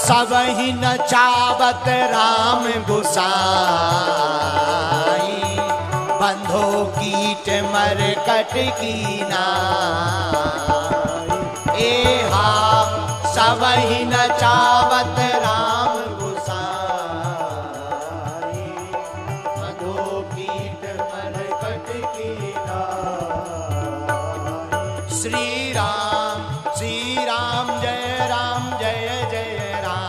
सब ही नचावत राम गुसाई, बंधो कीट मर कट की नाई। ए हा सब ही नचावत राम गुसाई, बंधो कीट मर कट की नाई। श्री राम जय राम जय जय राम,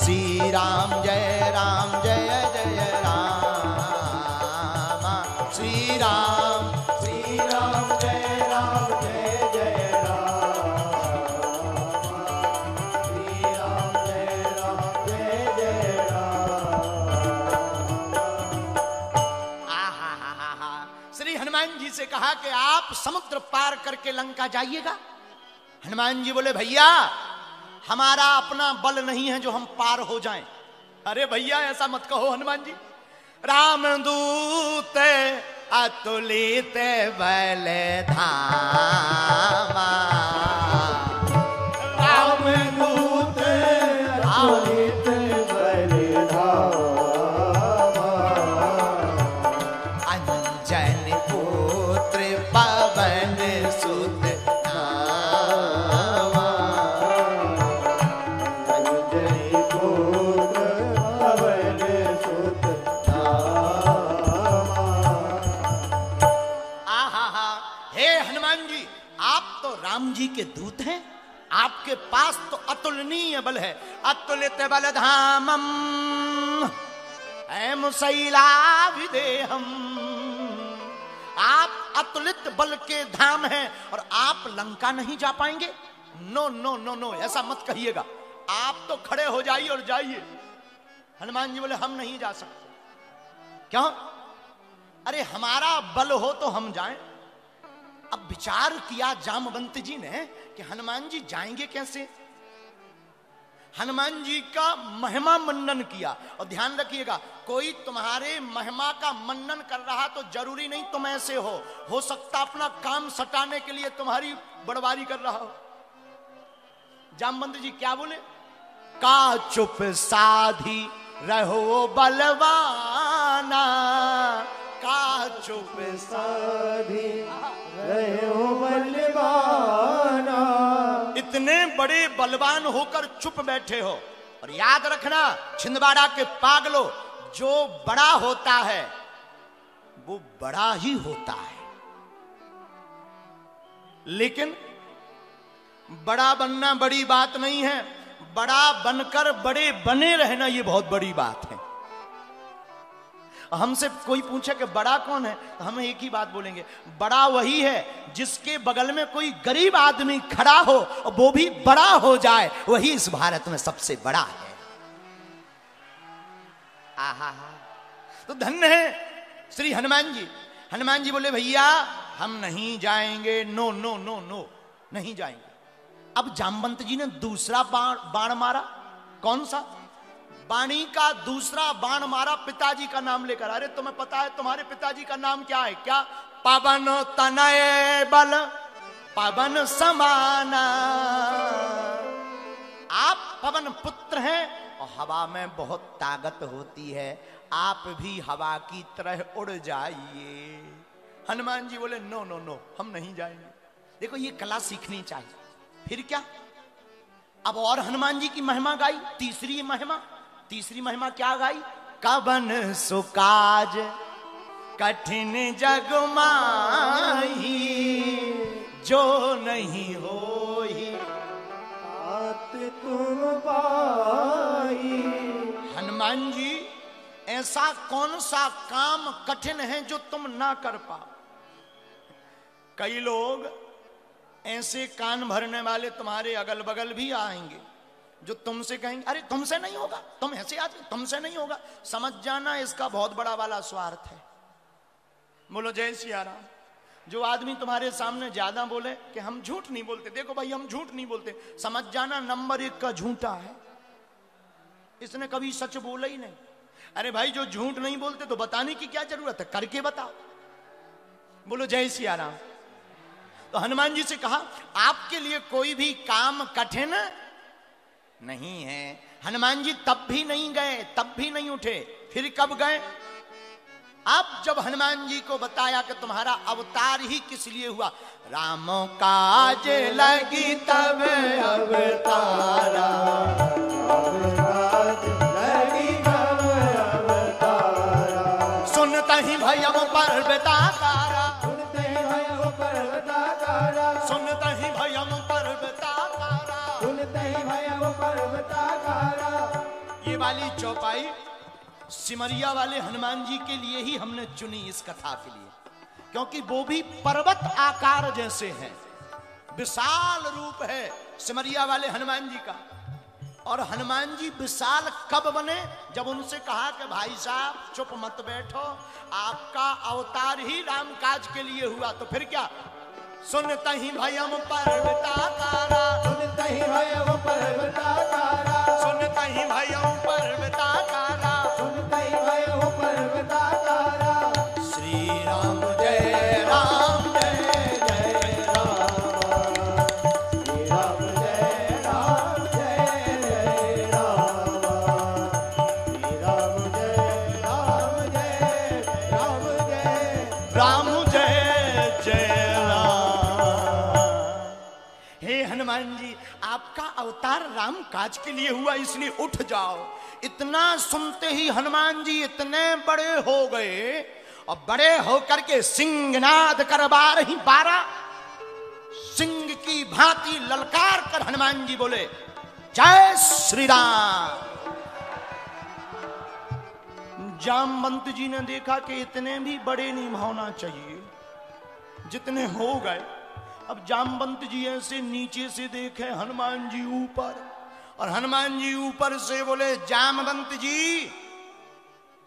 श्री राम जय जय राम, श्री राम जय राम जय जय राम, श्री राम जय जय राम। आहा, श्री हनुमान जी से कहा कि आप समुद्र पार करके लंका जाइएगा। हनुमान जी बोले भैया हमारा अपना बल नहीं है जो हम पार हो जाएं। अरे भैया ऐसा मत कहो हनुमान जी, रामदूत अतुलित बल धामा, रामदूत अतुलित बल धामा, अंजन पुत्र पवन सुत नामा, अंजन पुत्र पवन सुत नामा। आहा, हे हनुमान जी आप तो राम जी के दूत हैं, आपके पास तो अतुलनीय बल है। अतुलित बल धामम मुसैलाविदेहम, आप अतुलित बल के धाम हैं और आप लंका नहीं जा पाएंगे। नो नो नो नो ऐसा मत कहिएगा, आप तो खड़े हो जाइए और जाइए। हनुमान जी बोले हम नहीं जा सकते। क्यों? अरे हमारा बल हो तो हम जाएं। अब विचार किया जामवंत जी ने कि हनुमान जी जाएंगे कैसे। हनुमान जी का महिमा मनन किया। और ध्यान रखिएगा कोई तुम्हारे महिमा का मनन कर रहा तो जरूरी नहीं तुम ऐसे हो सकता अपना काम सटाने के लिए तुम्हारी बड़वारी कर रहा हो। जामवंत जी क्या बोले, का चुप साधी रहो बलवाना, का चुप साधी रहो बलवाना। इतने बड़े बलवान होकर चुप बैठे हो। और याद रखना छिंदवाड़ा के पागलों, जो बड़ा होता है वो बड़ा ही होता है, लेकिन बड़ा बनना बड़ी बात नहीं है, बड़ा बनकर बड़े बने रहना ये बहुत बड़ी बात है। हमसे कोई पूछे कि बड़ा कौन है, तो हम एक ही बात बोलेंगे, बड़ा वही है जिसके बगल में कोई गरीब आदमी खड़ा हो और वो भी बड़ा हो जाए, वही इस भारत में सबसे बड़ा है। आहा, तो धन्य है श्री हनुमान जी। हनुमान जी बोले भैया हम नहीं जाएंगे, नो नो नो नो नहीं जाएंगे। अब जामवंत जी ने दूसरा बाण मारा। कौन सा? वाणी का दूसरा बाण मारा पिताजी का नाम लेकर। अरे तुम्हें पता है तुम्हारे पिताजी का नाम क्या है? क्या? पवन तनय बल पवन समाना। आप पवन पुत्र हैं और हवा में बहुत ताकत होती है, आप भी हवा की तरह उड़ जाइए। हनुमान जी बोले नो नो नो हम नहीं जाएंगे। देखो ये कला सीखनी चाहिए। फिर क्या? अब और हनुमान जी की महिमा गाई। तीसरी महिमा क्या गाई? कवन सुकाज कठिन जग माही, जो नहीं होई तात तुम पाई। हनुमान जी ऐसा कौन सा काम कठिन है जो तुम ना कर पाओ? कई लोग ऐसे कान भरने वाले तुम्हारे अगल बगल भी आएंगे जो तुमसे कहेंगे अरे तुमसे नहीं होगा, तुम ऐसे आदमी, तुमसे नहीं होगा। समझ जाना इसका बहुत बड़ा वाला स्वार्थ है। बोलो जय सिया राम। जो आदमी तुम्हारे सामने ज्यादा बोले कि हम झूठ नहीं बोलते, देखो भाई हम झूठ नहीं बोलते, समझ जाना नंबर 1 का झूठा है। इसने कभी सच बोला ही नहीं। अरे भाई जो झूठ नहीं बोलते तो बताने की क्या जरूरत है, करके बताओ। बोलो जय सिया राम। तो हनुमान जी से कहा आपके लिए कोई भी काम कठिन नहीं है। हनुमान जी तब भी नहीं गए, तब भी नहीं उठे। फिर कब गए? अब जब हनुमान जी को बताया कि तुम्हारा अवतार ही किस लिए हुआ, रामो काज लगी तब अवतारा, सुनता ही भयम पर्वताकारा, सुनता ही भयम पर्वताकारा, सुनता ही भयम पर्वताकारा, सुनता ही भयम पर्वताकारा। ये वाली चौपाई सिमरिया वाले हनुमान जी के लिए ही हमने चुनी इस कथा के लिए, क्योंकि वो भी पर्वत आकार जैसे हैं, विशाल रूप है सिमरिया वाले हनुमान जी का। और हनुमान जी विशाल कब बने? जब उनसे कहा कि भाई साहब चुप मत बैठो, आपका अवतार ही राम काज के लिए हुआ। तो फिर क्या? सुनता ही भयम पर्वताकारा, सुनता ही भयम पर्वताकारा, सुनता ही भयम पर्वताकारा, सुनता ही भयम पर्वताकारा। श्री राम जय राम जय जय राम, श्री राम जय राम जय जय राम, श्री राम जय राम जय राम जय राम जय जय राम। हे हनुमान जी, आपका अवतार राम काज के लिए हुआ, इसलिए उठ जाओ। इतना सुनते ही हनुमान जी इतने बड़े हो गए, और बड़े होकर के सिंहनाद कर 12 सिंह की भांति ललकार कर हनुमान जी बोले, जय श्री राम। जामवंत जी ने देखा कि इतने भी बड़े नहीं होना चाहिए जितने हो गए। अब जामवंत जी ऐसे नीचे से देखे हनुमान जी ऊपर, और हनुमान जी ऊपर से बोले, जामवंत जी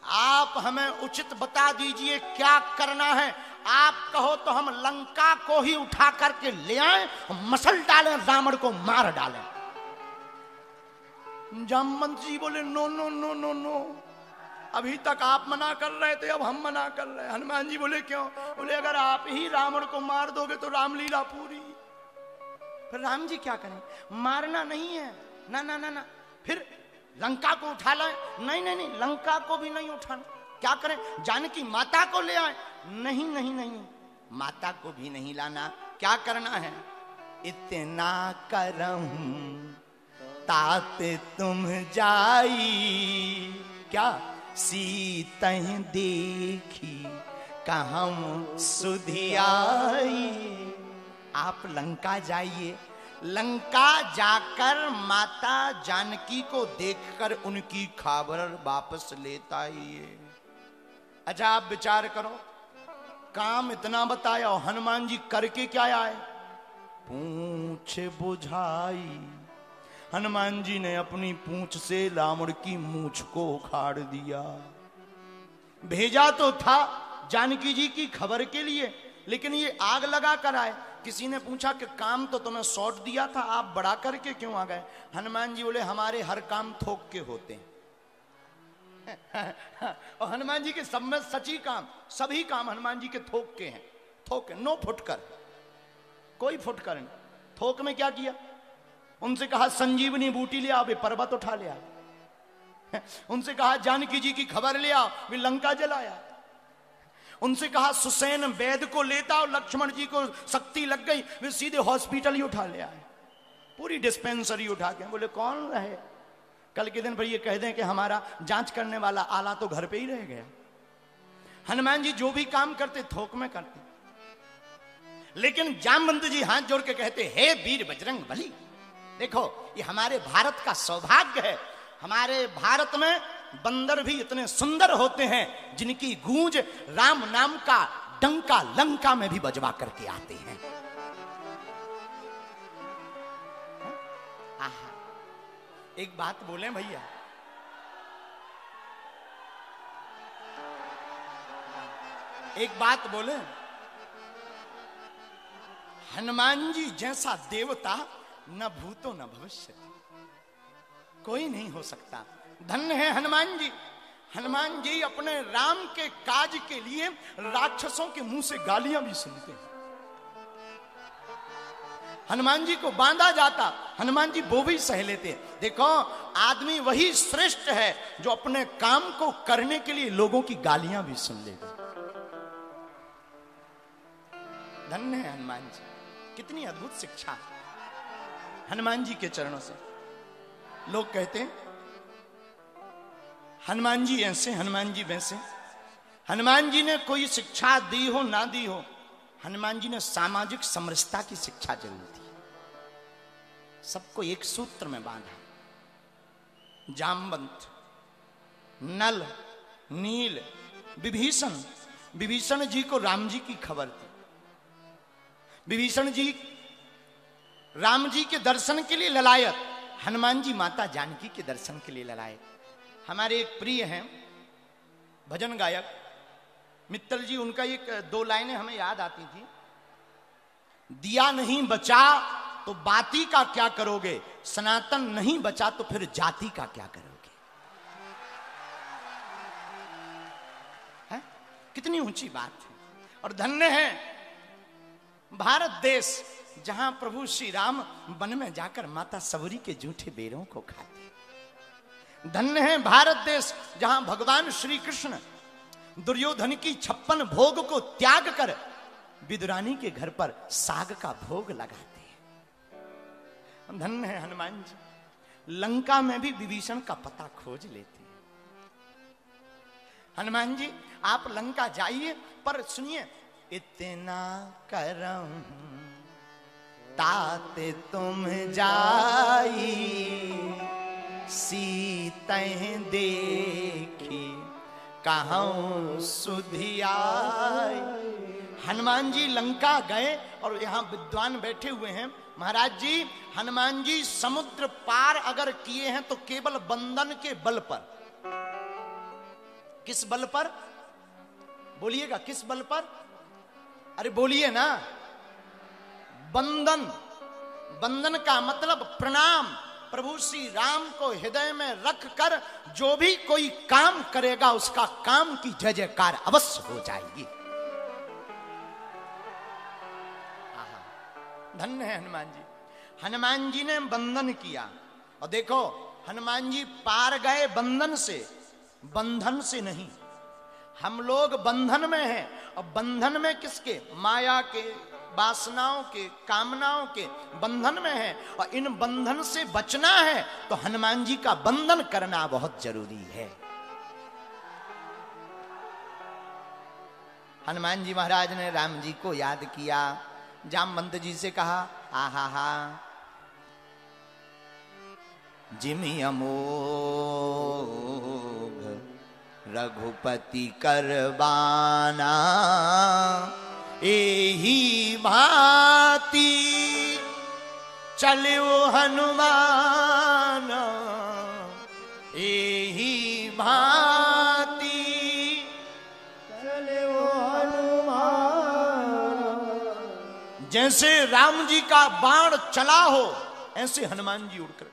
आप हमें उचित बता दीजिए क्या करना है। आप कहो तो हम लंका को ही उठा करके ले आए, मसल डालें, रावण को मार डालें। जामवंत जी बोले, no no no no no, अभी तक आप मना कर रहे थे, अब हम मना कर रहे हैं। हनुमान जी बोले, क्यों? बोले, अगर आप ही रावण को मार दोगे तो रामलीला पूरी। फिर राम जी क्या करें? मारना नहीं है, ना ना ना ना। फिर लंका को उठा लाए? नहीं नहीं नहीं, लंका को भी नहीं उठाना। क्या करें? जानकी माता को ले आए? नहीं नहीं नहीं, माता को भी नहीं लाना। क्या करना है? इतना करहूं ताते तुम जाई, क्या सीतह देखी कहम सुधियाई। आप लंका जाइए, लंका जाकर माता जानकी को देखकर उनकी खबर वापस लेता आइए। अच्छा आप विचार करो, काम इतना बताया, हनुमान जी करके क्या आए? पूंछ बुझाई। हनुमान जी ने अपनी पूंछ से रावण की मूंछ को उखाड़ दिया। भेजा तो था जानकी जी की खबर के लिए, लेकिन ये आग लगा कर आए। किसी ने पूछा कि काम तो तुम्हें सौंप दिया था, आप बड़ा करके क्यों आ गए? हनुमान जी बोले, हमारे हर काम थोक के होते हैं। और हनुमान जी के सब में सच्ची काम, सभी काम हनुमान जी के थोक के हैं। थोक, नो फुटकर, कोई फुटकर नहीं। थोक में क्या किया? उनसे कहा संजीवनी बूटी ले आओ, वे पर्वत उठा ले आओ। उनसे कहा जानकी जी की खबर ले आओ, वे लंका जलाया। उनसे कहा सुसैन वैद्य को लेता और लक्ष्मण जी को शक्ति लग गई, वे सीधे हॉस्पिटल ही उठा ले आए, पूरी डिस्पेंसरी उठा के। बोले कौन रहे? कल के दिन पर ये कह दें कि हमारा जांच करने वाला आला तो घर पे ही रह गया। हनुमान जी जो भी काम करते थोक में करते, लेकिन जामवंत जी हाथ जोड़ के कहते, हे वीर बजरंग बली, देखो ये हमारे भारत का सौभाग्य है। हमारे भारत में बंदर भी इतने सुंदर होते हैं जिनकी गूंज राम नाम का डंका लंका में भी बजवा करके आते हैं। आहा, एक बात बोले भैया, एक बात बोले, हनुमान जी जैसा देवता न भूतो न भविष्य कोई नहीं हो सकता। धन्य है हनुमान जी। हनुमान जी अपने राम के काज के लिए राक्षसों के मुंह से गालियां भी सुनते हैं। हनुमान जी को बांधा जाता, हनुमान जी वो भी सह लेते। देखो आदमी वही श्रेष्ठ है जो अपने काम को करने के लिए लोगों की गालियां भी सुन लेगा। धन्य है हनुमान जी, कितनी अद्भुत शिक्षा हनुमान जी के चरणों से। लोग कहते हैं हनुमान जी ऐसे, हनुमान जी वैसे। हनुमान जी ने कोई शिक्षा दी हो ना दी हो, हनुमान जी ने सामाजिक समरसता की शिक्षा जरूर दी। सबको एक सूत्र में बांधा। जामवंत, नल, नील, विभीषण। विभीषण जी को राम जी की खबर थी। विभीषण जी राम जी के दर्शन के लिए ललायत, हनुमान जी माता जानकी के दर्शन के लिए ललायत। हमारे एक प्रिय हैं भजन गायक मित्तल जी, उनका एक दो लाइनें हमें याद आती थी। दिया नहीं बचा तो बाती का क्या करोगे, सनातन नहीं बचा तो फिर जाति का क्या करोगे। है? कितनी ऊंची बात है। और धन्य है भारत देश जहां प्रभु श्री राम वन में जाकर माता सबरी के जूठे बेरों को खाते। धन्य है भारत देश जहां भगवान श्री कृष्ण दुर्योधन की 56 भोग को त्याग कर विदुरानी के घर पर साग का भोग लगाते हैं। धन्य है हनुमान जी, लंका में भी विभीषण का पता खोज लेते हैं। हनुमान जी आप लंका जाइए, पर सुनिए, इतना करम ताते तुम जाई, सीतें देखी कहूं सुधियाई। हनुमान जी लंका गए और यहां विद्वान बैठे हुए हैं। महाराज जी, हनुमान जी समुद्र पार अगर किए हैं तो केवल बंधन के बल पर। किस बल पर बोलिएगा, किस बल पर? अरे बोलिए ना। बंधन, बंधन का मतलब प्रणाम। प्रभु श्री राम को हृदय में रख कर जो भी कोई काम करेगा उसका काम की जय जयकार अवश्य हो जाएगी। धन्य है हनुमान जी। हनुमान जी ने बंधन किया, और देखो हनुमान जी पार गए बंधन से, बंधन से नहीं। हम लोग बंधन में हैं, और बंधन में किसके? माया के, वासनाओं के, कामनाओं के बंधन में है। और इन बंधन से बचना है तो हनुमान जी का बंधन करना बहुत जरूरी है। हनुमान जी महाराज ने राम जी को याद किया। जामवंत जी से कहा, आहा हा जिमि अमोघ रघुपति करबाना, एही भांति चलो हनुमान, एही भांति चलो हनुमान। जैसे राम जी का बाण चला हो ऐसे हनुमान जी उड़कर